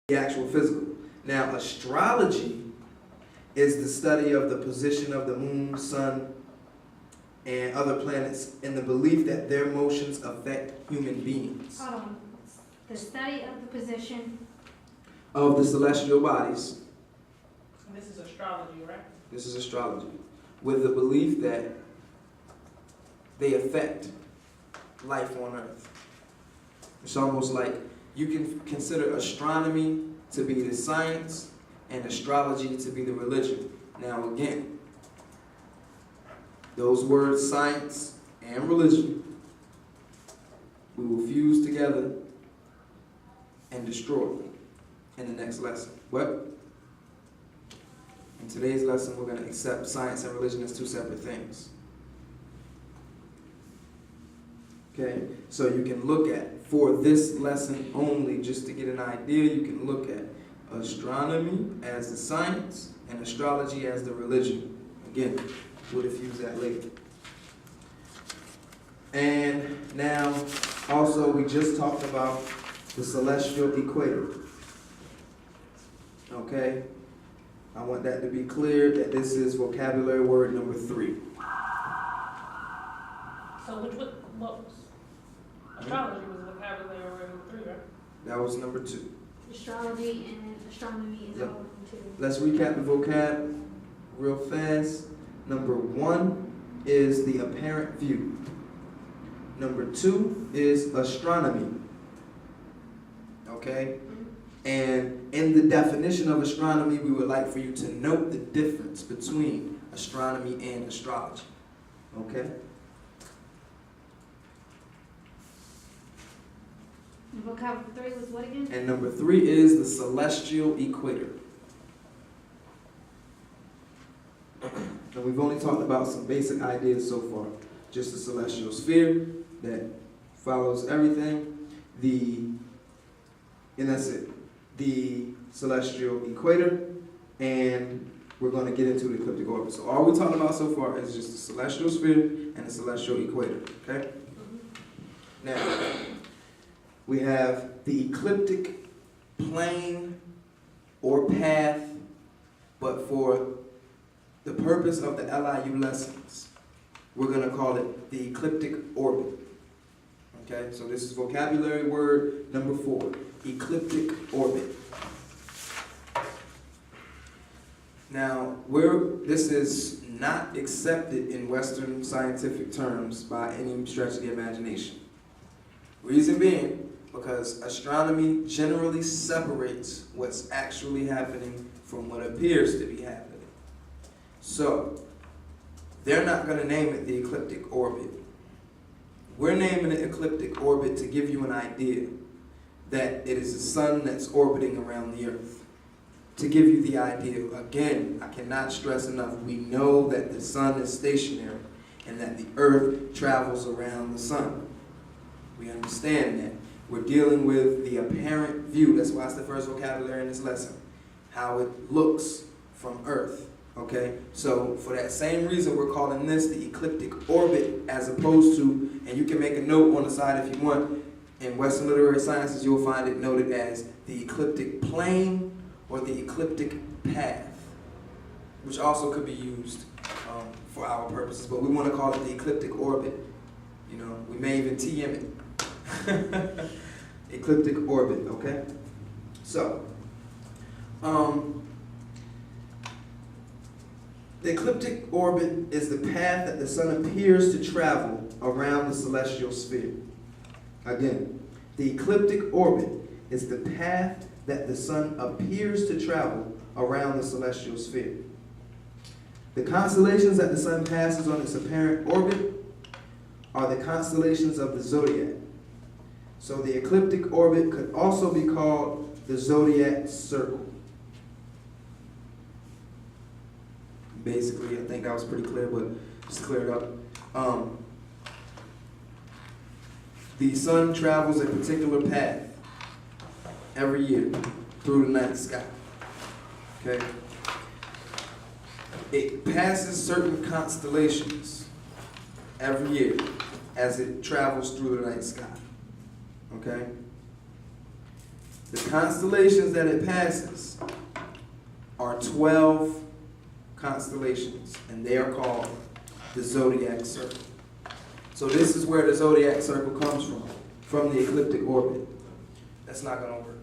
the actual physical. Now, astrology is the study of the position of the moon, sun, and other planets in the belief that their motions affect human beings. Hold on. The study of the position Of the celestial bodies. And this is astrology, right? This is astrology. With the belief that they affect life on Earth. It's almost like you can consider astronomy to be the science and astrology to be the religion. Now again, those words science and religion, we will fuse together and destroy in the next lesson. What? In today's lesson, we're going to accept science and religion as two separate things. Okay, so you can look at, for this lesson only, just to get an idea, you can look at astronomy as the science and astrology as the religion. Again, we'll diffuse that later. And now, also, we just talked about the celestial equator. Okay? I want that to be clear that this is vocabulary word number 3. So what was? Astrology was vocabulary word number 3, right? That was number 2. astrology and astronomy is Yep. all two. Let's recap the vocab real fast. Number 1 is the apparent view. Number 2 is astronomy. Okay? And in the definition of astronomy, we would like for you to note the difference between astronomy and astrology. Okay? And vocabulary 3 was what again? And number 3 is the celestial equator. And we've only talked about some basic ideas so far. Just the celestial sphere that follows everything. And that's it. The celestial equator. And we're going to get into the ecliptic orbit. So all we're talking about so far is just the celestial sphere and the celestial equator. Okay? Now, we have the ecliptic plane or path, but for the purpose of the LIU lessons, we're going to call it the ecliptic orbit. Okay, so this is vocabulary word number 4, ecliptic orbit. Now, this is not accepted in Western scientific terms by any stretch of the imagination. Reason being, because astronomy generally separates what's actually happening from what appears to be happening. So, they're not going to name it the ecliptic orbit. We're naming it ecliptic orbit to give you an idea that it is the sun that's orbiting around the earth. To give you the idea, again, I cannot stress enough, we know that the sun is stationary and that the earth travels around the sun. We understand that. We're dealing with the apparent view. That's why it's the first vocabulary in this lesson. How it looks from Earth. Okay? So for that same reason, we're calling this the ecliptic orbit as opposed to, and you can make a note on the side if you want, in Western literary sciences, you'll find it noted as the ecliptic plane or the ecliptic path, which also could be used for our purposes, but we want to call it the ecliptic orbit. You know, we may even TM it. Ecliptic orbit, okay? So, the ecliptic orbit is the path that the sun appears to travel around the celestial sphere. Again, the ecliptic orbit is the path that the sun appears to travel around the celestial sphere. The constellations that the sun passes on its apparent orbit are the constellations of the zodiac. So the ecliptic orbit could also be called the zodiac circle. Basically, I think that was pretty clear, but just to clear it up. The sun travels a particular path every year through the night sky. Okay? It passes certain constellations every year as it travels through the night sky. Okay? The constellations that it passes are 12 constellations, and they are called the zodiac circle. So this is where the zodiac circle comes from the ecliptic orbit. That's not going to work.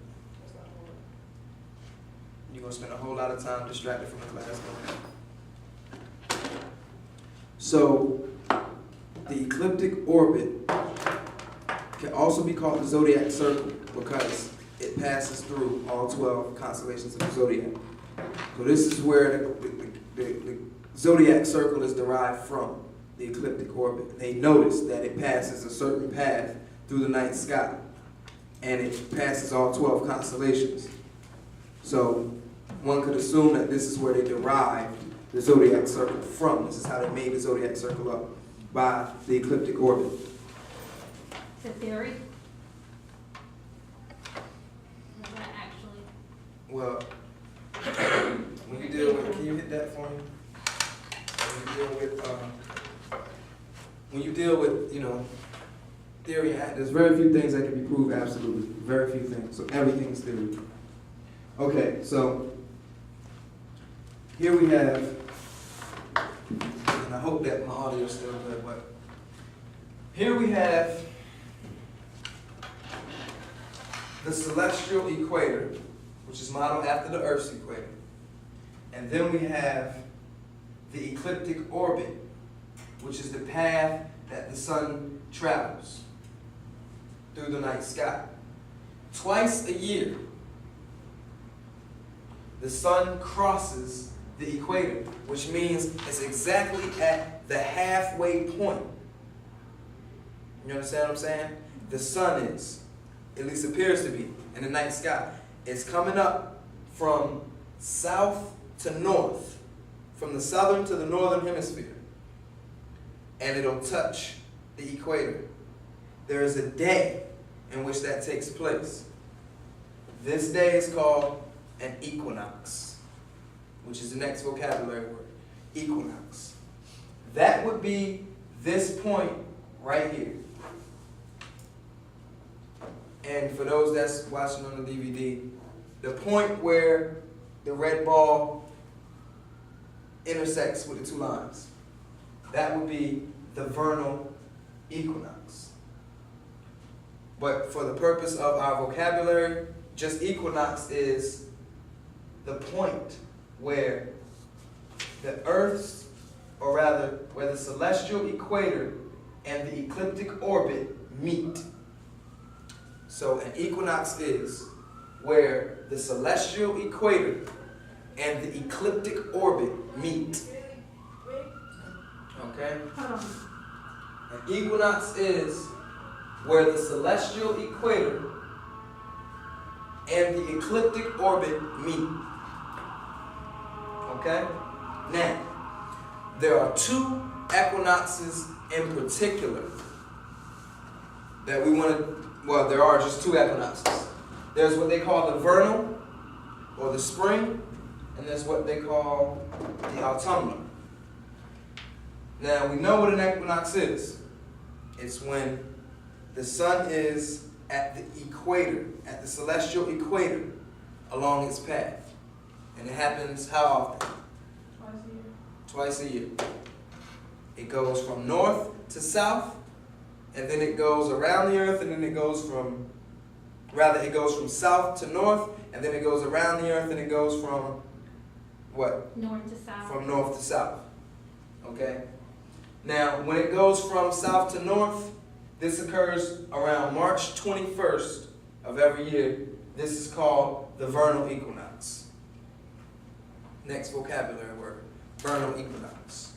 You're going to spend a whole lot of time distracted from the class. So the ecliptic orbit can also be called the zodiac circle because it passes through all 12 constellations of the zodiac. So this is where the zodiac circle is derived from, the ecliptic orbit. They notice that it passes a certain path through the night sky, and it passes all 12 constellations. So one could assume that this is where they derived the zodiac circle from. This is how they made the zodiac circle up, by the ecliptic orbit. The theory? Is that actually? Well, when you deal with, can you hit that for me? When you deal with, theory, there's very few things that can be proved absolutely. Very few things. So everything is theory. Okay, so here we have, and I hope that my audio is still good, but here we have the celestial equator, which is modeled after the Earth's equator. And then we have the ecliptic orbit, which is the path that the sun travels through the night sky. Twice a year, the sun crosses the equator, which means it's exactly at the halfway point. You understand what I'm saying? The sun is, at least appears to be, in the night sky. It's coming up from south to north, from the southern to the northern hemisphere, and it'll touch the equator. There is a day in which that takes place. This day is called an equinox, which is the next vocabulary word, equinox. That would be this point right here. And for those that's watching on the DVD, the point where the red ball intersects with the two lines, that would be the vernal equinox. But for the purpose of our vocabulary, just equinox is the point where the Earth's, or rather, where the celestial equator and the ecliptic orbit meet. So an equinox is where the celestial equator and the ecliptic orbit meet. Okay? Hold on. An equinox is where the celestial equator and the ecliptic orbit meet. Okay? Now, there are two equinoxes in particular that we want to, well, there are just two equinoxes. There's what they call the vernal, or the spring, and there's what they call the autumnal. Now, we know what an equinox is. It's when the sun is at the equator, at the celestial equator, along its path. And it happens how often? Twice a year. Twice a year. It goes from north to south, and then it goes around the earth, and then it goes from south to north, and then it goes around the earth, and it goes from what? North to south. From north to south. Okay? Now, when it goes from south to north, this occurs around March 21st of every year. This is called the vernal equinox. Next vocabulary word, vernal equinox.